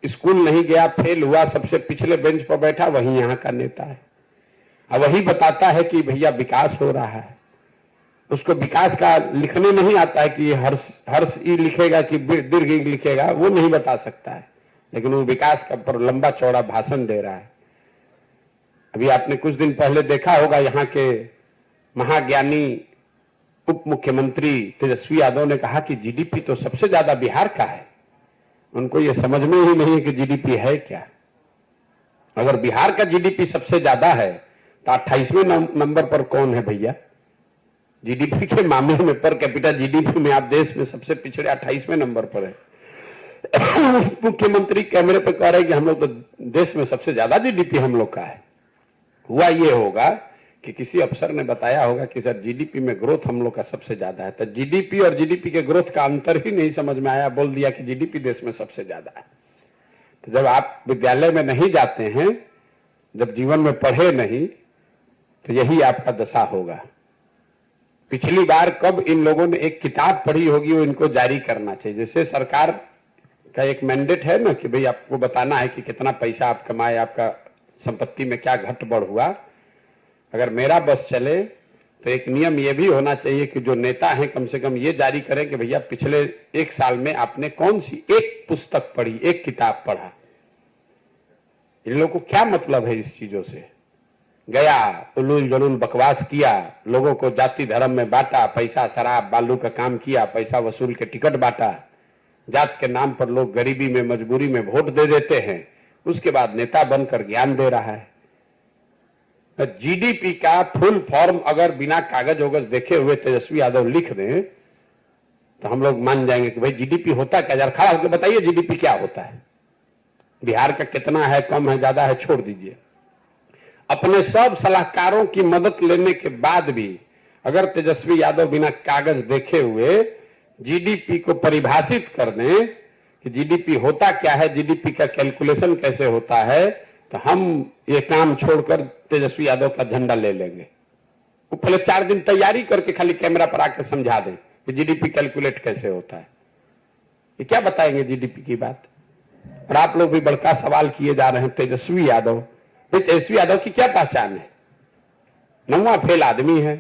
School नहीं गया, fail हुआ, सबसे पिछले बेंच पर बैठा, वही यहाँ का नेता है। अब वही बताता है कि भैया विकास हो रहा है। उसको विकास का लिखने नहीं आता है कि हर्ष हर्ष ई लिखेगा कि दीर्घ ई लिखेगा, वो नहीं बता सकता है, लेकिन वो विकास का पर लंबा चौड़ा भाषण दे रहा है। अभी आपने कुछ दिन पहले देखा होगा, यहाँ के महाज्ञानी उप मुख्यमंत्री तेजस्वी यादव ने कहा कि जीडीपी तो सबसे ज्यादा बिहार का है। उनको ये समझ में ही नहीं है कि जीडीपी है क्या। अगर बिहार का जीडीपी सबसे ज्यादा है तो 28वें नंबर पर कौन है भैया? जीडीपी के मामले में, पर कैपिटा जीडीपी में आप देश में सबसे पिछड़े 28वें नंबर पर है। मुख्यमंत्री कैमरे पर कह रहे हैं कि हम लोग तो देश में सबसे ज्यादा जीडीपी हम लोग का है। हुआ ये होगा कि किसी अफसर ने बताया होगा कि सर जीडीपी में ग्रोथ हम लोग का सबसे ज्यादा है, तो जीडीपी और जीडीपी के ग्रोथ का अंतर ही नहीं समझ में आया, बोल दिया कि जीडीपी देश में सबसे ज्यादा है। तो जब आप विद्यालय में नहीं जाते हैं, जब जीवन में पढ़े नहीं, तो यही आपका दशा होगा। पिछली बार कब इन लोगों ने एक किताब पढ़ी होगी, वो इनको जारी करना चाहिए। जैसे सरकार का एक मैंडेट है ना कि भाई आपको बताना है कि कितना पैसा आप कमाए, आपका संपत्ति में क्या घट बढ़ हुआ। अगर मेरा बस चले तो एक नियम यह भी होना चाहिए कि जो नेता हैं कम से कम ये जारी करें कि भैया पिछले 1 साल में आपने कौन सी एक पुस्तक पढ़ी, एक किताब पढ़ा। इन लोगों को क्या मतलब है इस चीजों से? गया, उलूल जलूल बकवास किया, लोगों को जाति धर्म में बांटा, पैसा शराब बालू का काम किया, पैसा वसूल के टिकट बांटा, जात के नाम पर लोग गरीबी में मजबूरी में वोट दे देते हैं, उसके बाद नेता बनकर ज्ञान दे रहा है। जीडीपी का फुल फॉर्म अगर बिना कागज वगज देखे हुए तेजस्वी यादव लिख दें तो हम लोग मान जाएंगे कि भाई जीडीपी होता क्या। जरा खड़ा होकर बताइए जीडीपी क्या होता है, बिहार का कितना है, कम है, ज्यादा है, छोड़ दीजिए। अपने सब सलाहकारों की मदद लेने के बाद भी अगर तेजस्वी यादव बिना कागज देखे हुए जीडीपी को परिभाषित कर दें कि जीडीपी होता क्या है, जीडीपी का कैलकुलेशन कैसे होता है, तो हम ये काम छोड़कर तेजस्वी यादव का झंडा ले लेंगे। वो पहले 4 दिन तैयारी करके खाली कैमरा पर आकर समझा दें कि जीडीपी कैलकुलेट कैसे होता है। ये क्या बताएंगे जीडीपी की बात? और आप लोग भी बड़का सवाल किए जा रहे हैं तेजस्वी यादव। तेजस्वी यादव की क्या पहचान है? 9वां फेल आदमी है,